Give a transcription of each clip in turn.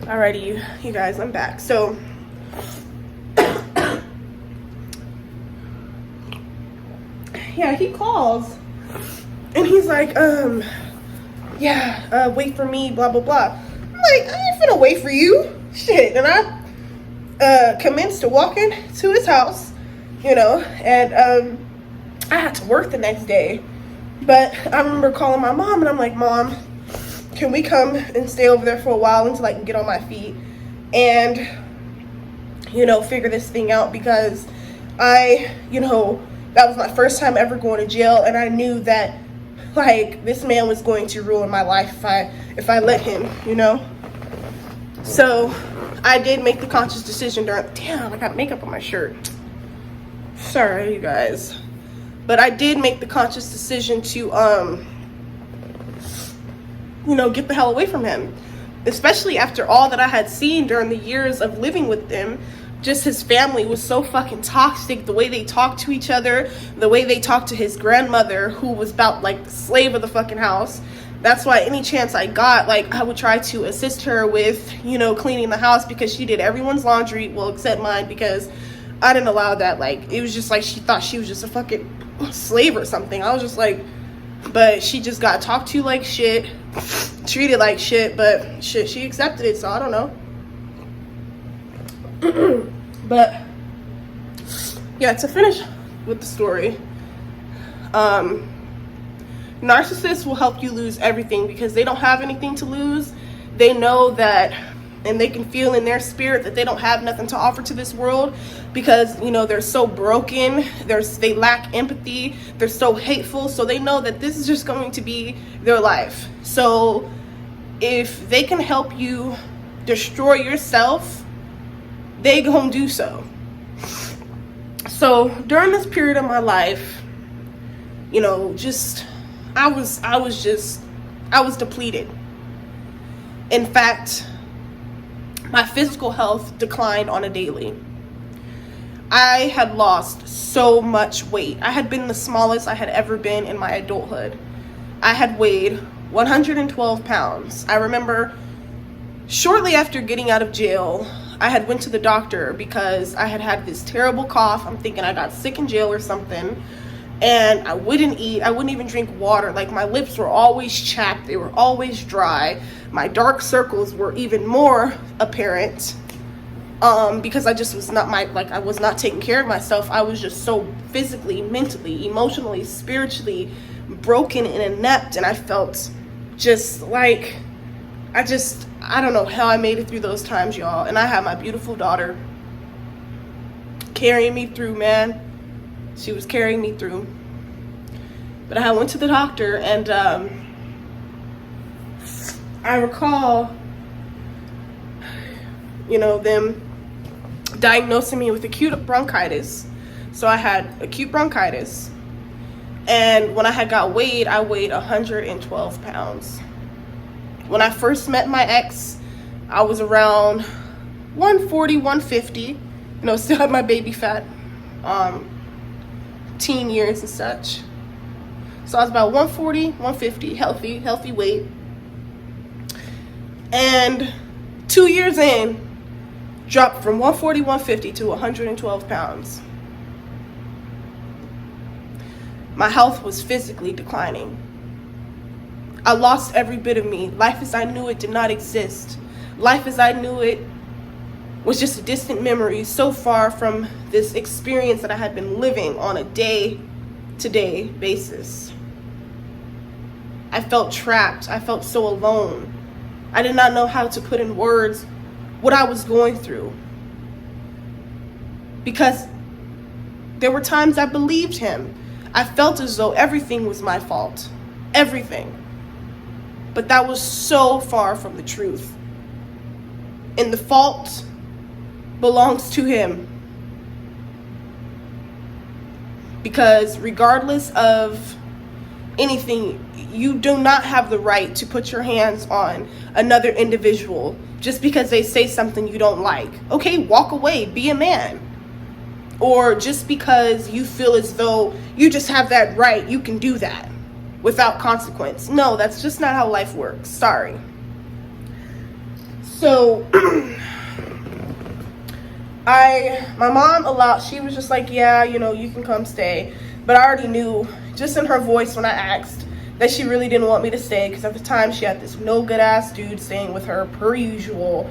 Alrighty, you guys, I'm back. So, yeah, he calls and he's like, wait for me, blah, blah, blah. I'm like, I ain't finna wait for you. Shit. And I commenced to walking to his house, and I had to work the next day. But I remember calling my mom and I'm like, Mom, can we come and stay over there for a while until I can get on my feet and, figure this thing out? Because that was my first time ever going to jail, and I knew that, this man was going to ruin my life if I let him, So I did make the conscious decision damn, I got makeup on my shirt. Sorry, you guys. But I did make the conscious decision to, get the hell away from him. Especially after all that I had seen during the years of living with him. Just his family was so fucking toxic. The way they talked to each other, the way they talked to his grandmother, who was about the slave of the fucking house. That's why any chance I got, I would try to assist her with, cleaning the house, because she did everyone's laundry, well, except mine, because I didn't allow that. It was just she thought she was just a fucking slave or something. I was just but she just got talked to like shit, treated like shit, but shit, she accepted it, so I don't know. But yeah, to finish with the story, narcissists will help you lose everything because they don't have anything to lose. They know that, and they can feel in their spirit that they don't have nothing to offer to this world because, they're so broken, they lack empathy, they're so hateful, so they know that this is just going to be their life. So if they can help you destroy yourself, they gonna do so. So during this period of my life, I was depleted. In fact, my physical health declined on a daily. I had lost so much weight. I had been the smallest I had ever been in my adulthood. I had weighed 112 pounds. I remember shortly after getting out of jail, I had went to the doctor because I had this terrible cough. I'm thinking I got sick in jail or something. And I wouldn't eat. I wouldn't even drink water. My lips were always chapped. They were always dry. My dark circles were even more apparent because I just was not I was not taking care of myself. I was just so physically, mentally, emotionally, spiritually broken and inept. And I felt just I don't know how I made it through those times, y'all. And I had my beautiful daughter carrying me through, man. She was carrying me through. But I went to the doctor, and I recall, them diagnosing me with acute bronchitis. So I had acute bronchitis. And when I had got weighed, I weighed 112 pounds. When I first met my ex, I was around 140, 150. Still had my baby fat, teen years and such. So I was about 140, 150, healthy weight. And 2 years in, dropped from 140, 150 to 112 pounds. My health was physically declining. I lost every bit of me. Life as I knew it did not exist. Life as I knew it was just a distant memory, so far from this experience that I had been living on a day-to-day basis. I felt trapped. I felt so alone. I did not know how to put in words what I was going through. Because there were times I believed him. I felt as though everything was my fault. Everything. But that was so far from the truth. And the fault belongs to him. Because regardless of anything, you do not have the right to put your hands on another individual just because they say something you don't like. Okay, walk away, be a man. Or just because you feel as though you just have that right, you can do that without consequence. No, that's just not how life works. Sorry. So my mom she was just like, yeah, you know, you can come stay. But I already knew, just in her voice when I asked, that she really didn't want me to stay, because at the time she had this no good ass dude staying with her per usual.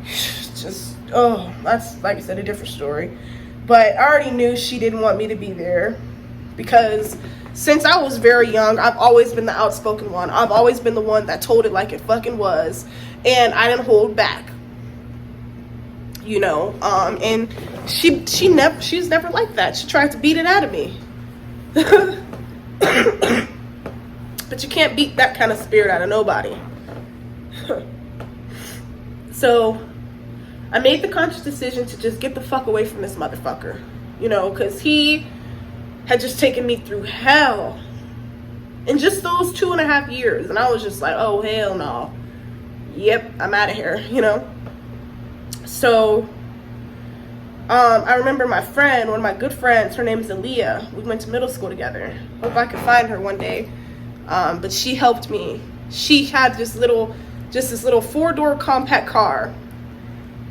Just, that's, like I said, a different story. But I already knew she didn't want me to be there, because since I was very young, I've always been the outspoken one. I've always been the one that told it like it fucking was, and I didn't hold back. You know, and she's never like that. She tried to beat it out of me. But you can't beat that kind of spirit out of nobody. So I made the conscious decision to just get the fuck away from this motherfucker, you know, because he had just taken me through hell in just those 2.5 years. And I was just like, oh, hell no. Yep, I'm out of here, you know. So I remember my friend, one of my good friends, her name is Aaliyah. We went to middle school together. Hope I can find her one day. But she helped me. She had this little 4-door compact car,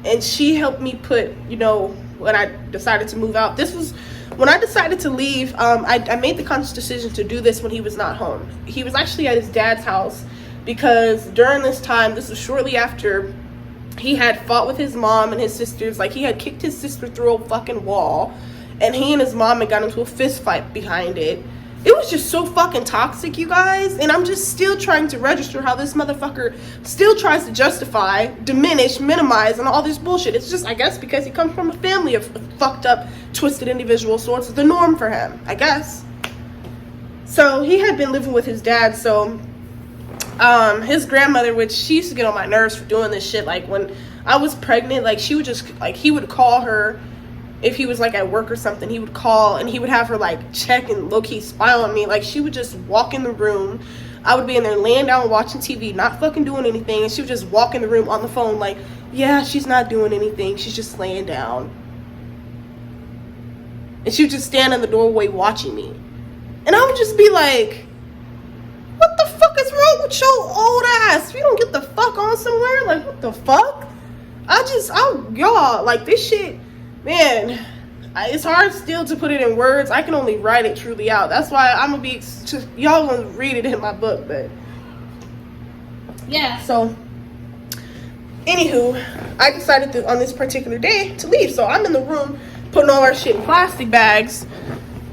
and she helped me put, you know, when I decided to move out. This was when I decided to leave. I made the conscious decision to do this when he was not home. He was actually at his dad's house, because during this time, this was shortly after he had fought with his mom and his sisters. Like, he had kicked his sister through a fucking wall, and he and his mom had got into a fist fight behind it. It was just so fucking toxic, you guys. And I'm just still trying to register how this motherfucker still tries to justify, diminish, minimize, and all this bullshit. It's just, I guess, because he comes from a family of fucked up, twisted individuals, so it's the norm for him, I guess. So he had been living with his dad. So his grandmother, which she used to get on my nerves for doing this shit. Like, when I was pregnant, like, she would just, like, he would call her. If he was like at work or something, he would call and he would have her like check and low-key spy on me. Like, she would just walk in the room. I would be in there laying down watching TV, not fucking doing anything, and she would just walk in the room on the phone like, yeah, she's not doing anything, she's just laying down. And she would just stand in the doorway watching me. And I would just be like, what the fuck is wrong with your old ass? You don't get the fuck on somewhere? Like, what the fuck? Y'all, like, this shit, man, it's hard still to put it in words. I can only write it truly out. That's why I'm gonna be, y'all gonna read it in my book. But yeah, so anywho, I decided on this particular day to leave. So I'm in the room putting all our shit in plastic bags,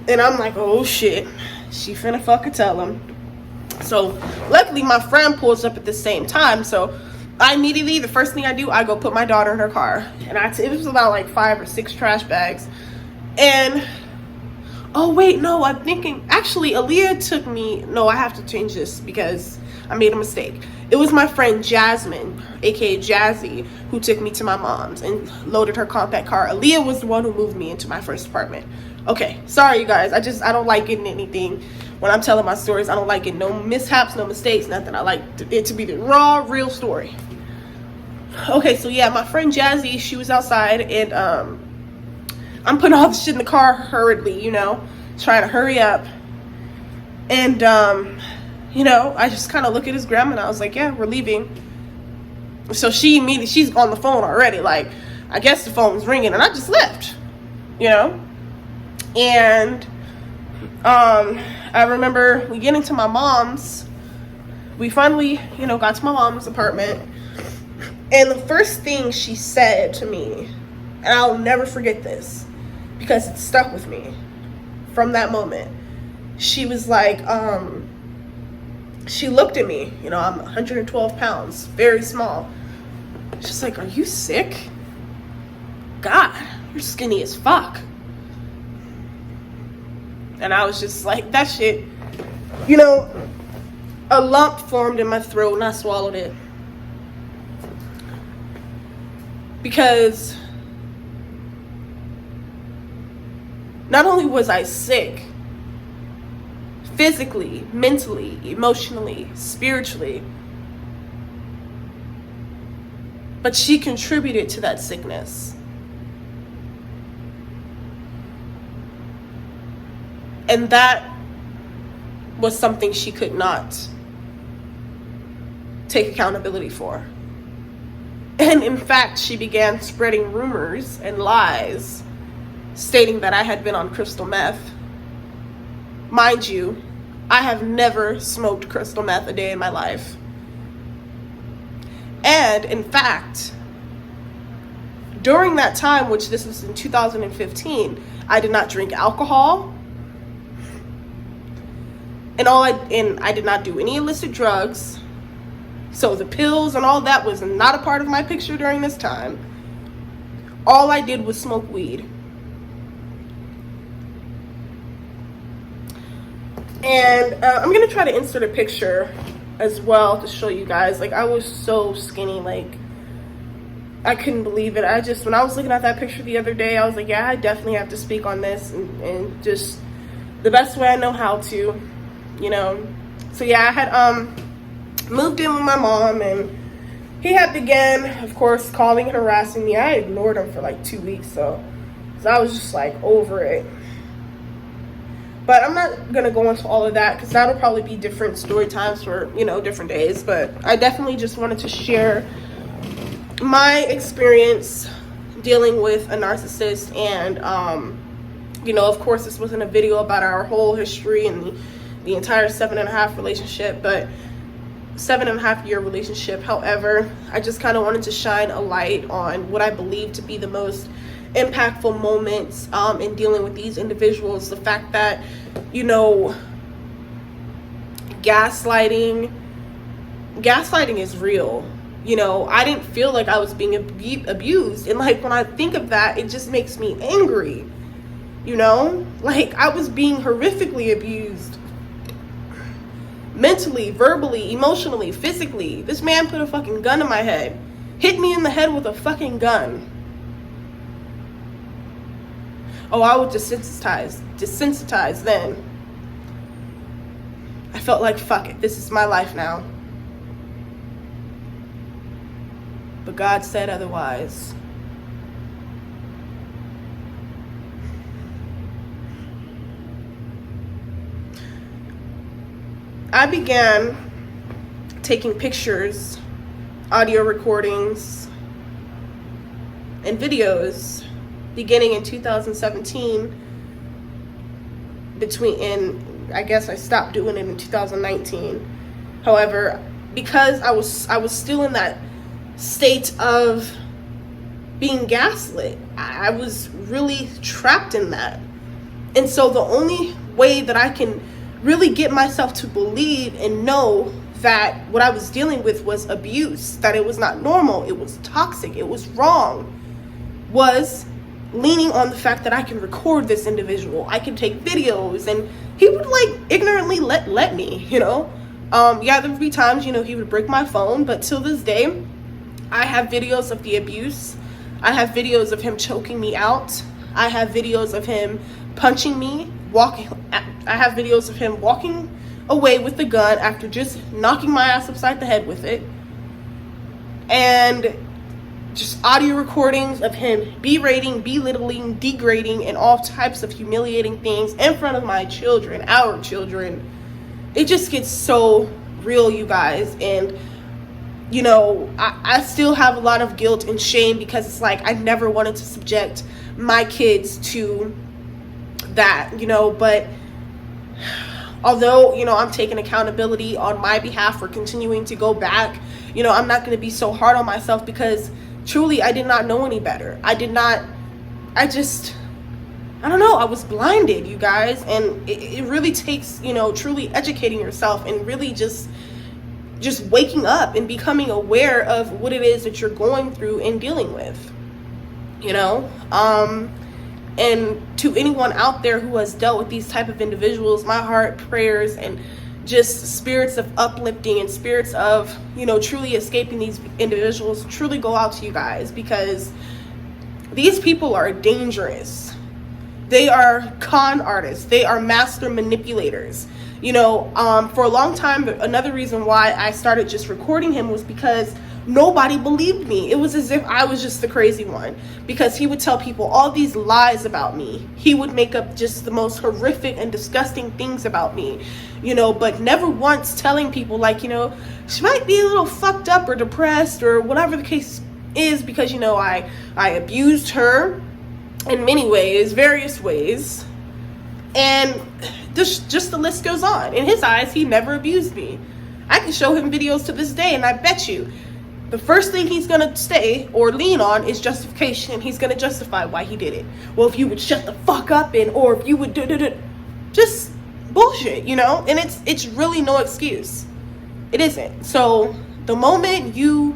and I'm like, oh shit, she finna fucking tell him. So luckily my friend pulls up at the same time, so I immediately, the first thing I do, I go put my daughter in her car. And it was about like 5 or 6 trash bags. And, oh wait, no, I'm thinking, actually, Aaliyah took me, no, I have to change this because I made a mistake. It was my friend Jasmine, aka Jazzy, who took me to my mom's and loaded her compact car. Aaliyah was the one who moved me into my first apartment. Okay, sorry you guys, I don't like getting anything. When I'm telling my stories, I don't like getting no mishaps, no mistakes, nothing. I like it to be the raw, real story. Okay, so yeah, my friend Jazzy, she was outside, and I'm putting all this shit in the car hurriedly, you know, trying to hurry up. And you know, I just kind of look at his grandma and I was like, yeah, we're leaving. So she's on the phone already, like, I guess the phone's ringing, and I just left, you know. And I remember we getting to my mom's. We finally, you know, got to my mom's apartment. And the first thing she said to me, and I'll never forget this because it stuck with me from that moment. She was like, she looked at me, you know, I'm 112 pounds, very small. She's like, are you sick? God, you're skinny as fuck. And I was just like, that shit, you know, a lump formed in my throat and I swallowed it. Because not only was I sick, physically, mentally, emotionally, spiritually, but she contributed to that sickness. And that was something she could not take accountability for. And in fact, she began spreading rumors and lies stating that I had been on crystal meth. Mind you, I have never smoked crystal meth a day in my life. And in fact, during that time, which this was in 2015, I did not drink alcohol. And I did not do any illicit drugs. So the pills and all that was not a part of my picture during this time. All I did was smoke weed. And I'm going to try to insert a picture as well to show you guys. Like, I was so skinny. Like, I couldn't believe it. When I was looking at that picture the other day, I was like, yeah, I definitely have to speak on this. And just the best way I know how to, you know. So yeah, I had moved in with my mom, and he had began, of course, calling and harassing me. I ignored him for like 2 weeks, so I was just like over it. But I'm not gonna go into all of that because that'll probably be different story times for, you know, different days. But I definitely just wanted to share my experience dealing with a narcissist. And you know, of course, this wasn't a video about our whole history and the entire 7.5 relationship, but 7.5 year relationship. However, I just kind of wanted to shine a light on what I believe to be the most impactful moments in dealing with these individuals. The fact that, you know, gaslighting is real. You know, I didn't feel like I was being abused, and like when I think of that, it just makes me angry. You know, like I was being horrifically abused, mentally, verbally, emotionally, physically. This man put a fucking gun in my head, hit me in the head with a fucking gun. Oh, I was desensitized then. I felt like, fuck it, this is my life now. But God said otherwise. I began taking pictures, audio recordings, and videos beginning in 2017, and I guess I stopped doing it in 2019. However, because I was still in that state of being gaslit, I was really trapped in that. And so the only way that I can really get myself to believe and know that what I was dealing with was abuse, that it was not normal, it was toxic, it was wrong, was leaning on the fact that I can record this individual, I can take videos, and he would like ignorantly let me, you know. Yeah, there would be times, you know, he would break my phone, but till this day, I have videos of the abuse. I have videos of him choking me out. I have videos of him punching me, I have videos of him walking away with the gun after just knocking my ass upside the head with it. And just audio recordings of him berating, belittling, degrading, and all types of humiliating things in front of my children, our children. It just gets so real, you guys. And, you know, I still have a lot of guilt and shame because it's like I never wanted to subject my kids to that, you know. But although, you know, I'm taking accountability on my behalf for continuing to go back, you know, I'm not going to be so hard on myself because truly I did not know any better. I don't know, I was blinded, you guys. And it really takes, you know, truly educating yourself and really just waking up and becoming aware of what it is that you're going through and dealing with, you know. And to anyone out there who has dealt with these type of individuals, my heart, prayers, and just spirits of uplifting and spirits of, you know, truly escaping these individuals truly go out to you guys, because these people are dangerous. They are con artists. They are master manipulators. You know, for a long time, another reason why I started just recording him was because nobody believed me. It was as if I was just the crazy one, because he would tell people all these lies about me. He would make up just the most horrific and disgusting things about me, you know, but never once telling people, like, you know, she might be a little fucked up or depressed or whatever the case is because, you know, I abused her in many ways, various ways, and just the list goes on. In his eyes, he never abused me. I can show him videos to this day, and I bet you the first thing he's gonna say or lean on is justification. He's gonna justify why he did it. Well, if you would shut the fuck up, and or if you would do just bullshit, you know. And it's really no excuse. It isn't. So the moment you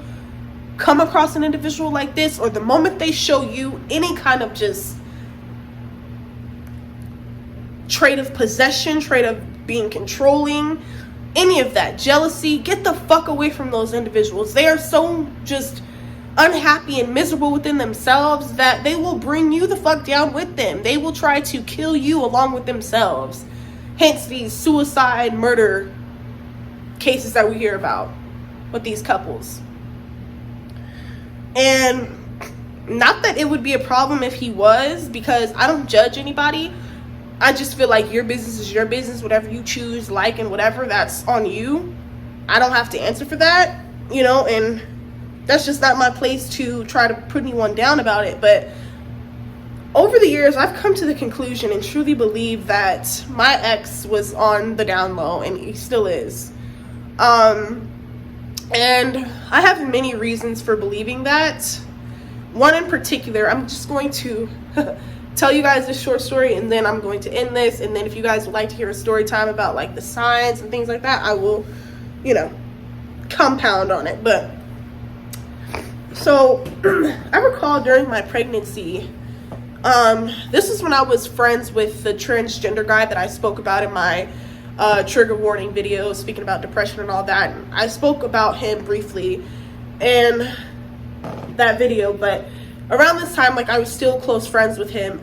come across an individual like this, or the moment they show you any kind of just trait of possession, trait of being controlling, any of that, jealousy, get the fuck away from those individuals. They are so just unhappy and miserable within themselves that they will bring you the fuck down with them. They will try to kill you along with themselves. Hence these suicide, murder cases that we hear about with these couples. And not that it would be a problem if he was, because I don't judge anybody. I just feel like your business is your business. Whatever you choose, like, and whatever, that's on you. I don't have to answer for that, you know, and that's just not my place to try to put anyone down about it. But over the years, I've come to the conclusion and truly believe that my ex was on the down low, and he still is. And I have many reasons for believing that. One in particular, I'm just going to tell you guys this short story, and then I'm going to end this. And then if you guys would like to hear a story time about like the signs and things like that, I will, you know, compound on it. But so I recall during my pregnancy, this is when I was friends with the transgender guy that I spoke about in my trigger warning video, speaking about depression and all that. And I spoke about him briefly in that video, but around this time, like, I was still close friends with him.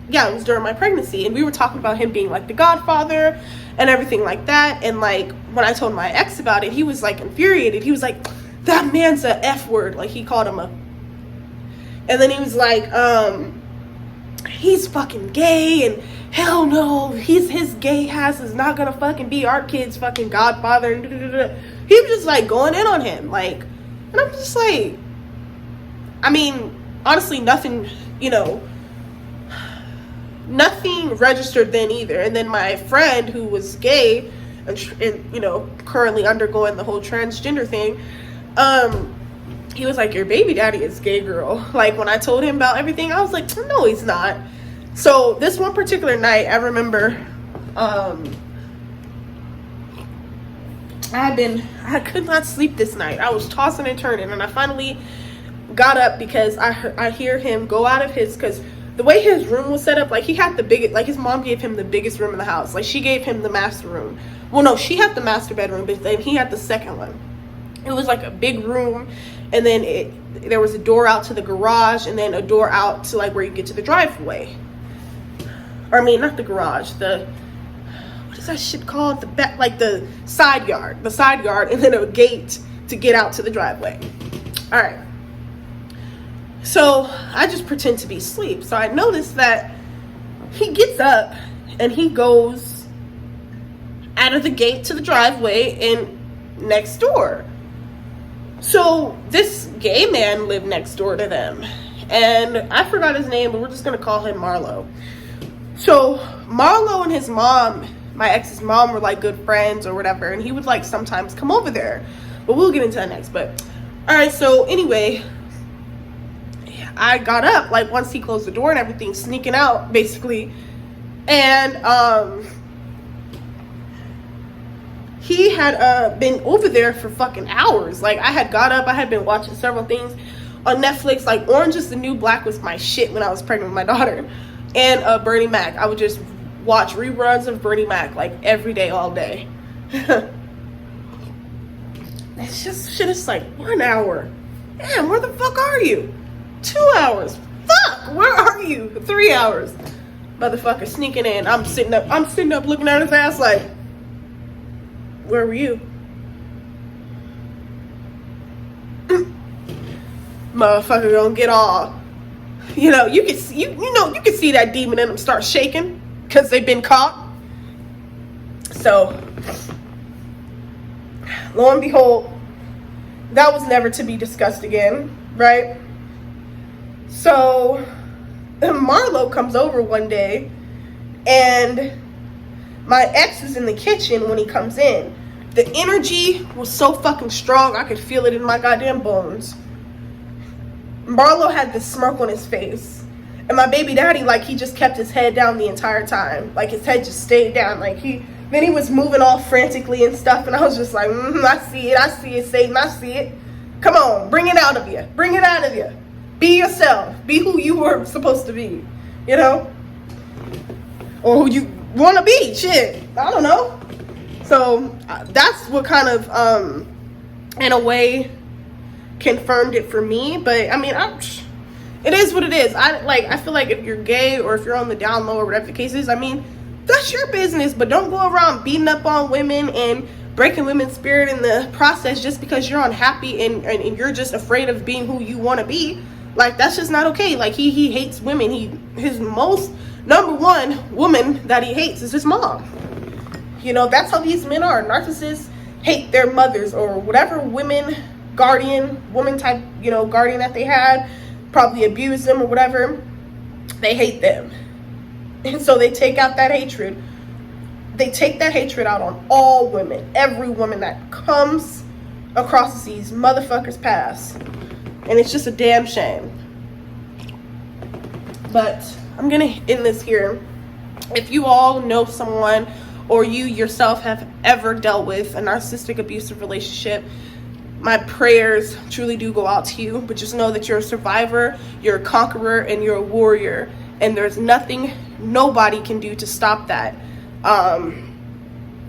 Yeah, it was during my pregnancy, and we were talking about him being like the godfather and everything like that. And like, when I told my ex about it, he was like infuriated. He was like, that man's a F word. Like, he called him a, and then he was like, he's fucking gay, and hell no, his gay ass is not gonna fucking be our kid's fucking godfather. And he was just like going in on him, like, and I'm just like, I mean, honestly, nothing, you know, nothing registered then either. And then my friend who was gay and you know, currently undergoing the whole transgender thing, he was like, your baby daddy is gay, girl. Like, when I told him about everything, I was like, no, he's not. So this one particular night, I remember, I could not sleep this night. I was tossing and turning, and I finally got up because I hear him go out of his, because the way his room was set up, like, he had the biggest, like, his mom gave him the biggest room in the house. Like, she gave him the master room. Well, no, she had the master bedroom, but then he had the second one. It was like a big room, and then there was a door out to the garage, and then a door out to like where you get to the driveway. Or I mean, not the garage, what is that shit called? The side yard, and then a gate to get out to the driveway. All right. So I just pretend to be asleep. So I noticed that he gets up and he goes out of the gate to the driveway and next door. So this gay man lived next door to them, and I forgot his name, but we're just gonna call him Marlo. So Marlo and his mom, my ex's mom, were like good friends or whatever, and he would like sometimes come over there, but we'll get into that next. But all right, so anyway, I got up like once he closed the door and everything, sneaking out basically, and he had been over there for fucking hours. Like, I had got up, I had been watching several things on Netflix. Like, Orange is the New Black was my shit when I was pregnant with my daughter, and Bernie Mac. I would just watch reruns of Bernie Mac like every day, all day. It's just shit. It's like 1 hour. Damn, where the fuck are you? 2 hours. Fuck, where are you? 3 hours. Motherfucker sneaking in. I'm sitting up looking at his ass like, where were you? Motherfucker gonna get all, you know, you can see that demon in them start shaking because they've been caught. So lo and behold, that was never to be discussed again. right? So Marlo comes over one day, and my ex is in the kitchen when he comes in. The energy was so fucking strong, I could feel it in my goddamn bones. Marlo had this smirk on his face, and my baby daddy, like, he just kept his head down the entire time. Like, his head just stayed down. Like, then he was moving all frantically and stuff, and I was just like, I see it, Satan, I see it. Come on, bring it out of you. Bring it out of you. Be yourself. Be who you were supposed to be, you know? Or who you want to be, shit. I don't know. So, that's what kind of, in a way, confirmed it for me. But, I mean, it is what it is. I feel like if you're gay or if you're on the down low or whatever the case is, I mean, that's your business. But don't go around beating up on women and breaking women's spirit in the process just because you're unhappy and you're just afraid of being who you want to be. Like, that's just not okay. Like, he hates women. His most number one woman that he hates is his mom. You know, that's how these men are. Narcissists hate their mothers or whatever woman type, you know, guardian that they had, probably abused them or whatever. They hate them. And so they take out that hatred. They take that hatred out on all women. Every woman that comes across these motherfuckers' paths. And it's just a damn shame. But I'm going to end this here. If you all know someone or you yourself have ever dealt with a narcissistic abusive relationship, my prayers truly do go out to you. But just know that you're a survivor, you're a conqueror, and you're a warrior. And there's nothing nobody can do to stop that.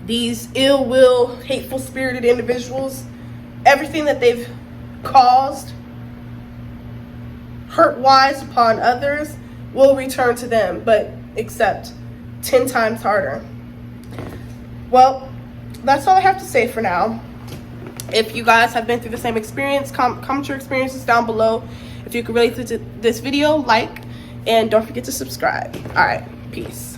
These ill will, hateful spirited individuals, everything that they've caused hurt wise upon others will return to them, but except 10 times harder. Well, that's all I have to say for now. If you guys have been through the same experience, comment your experiences down below. If you could relate to this video, like, and don't forget to subscribe. All right, peace.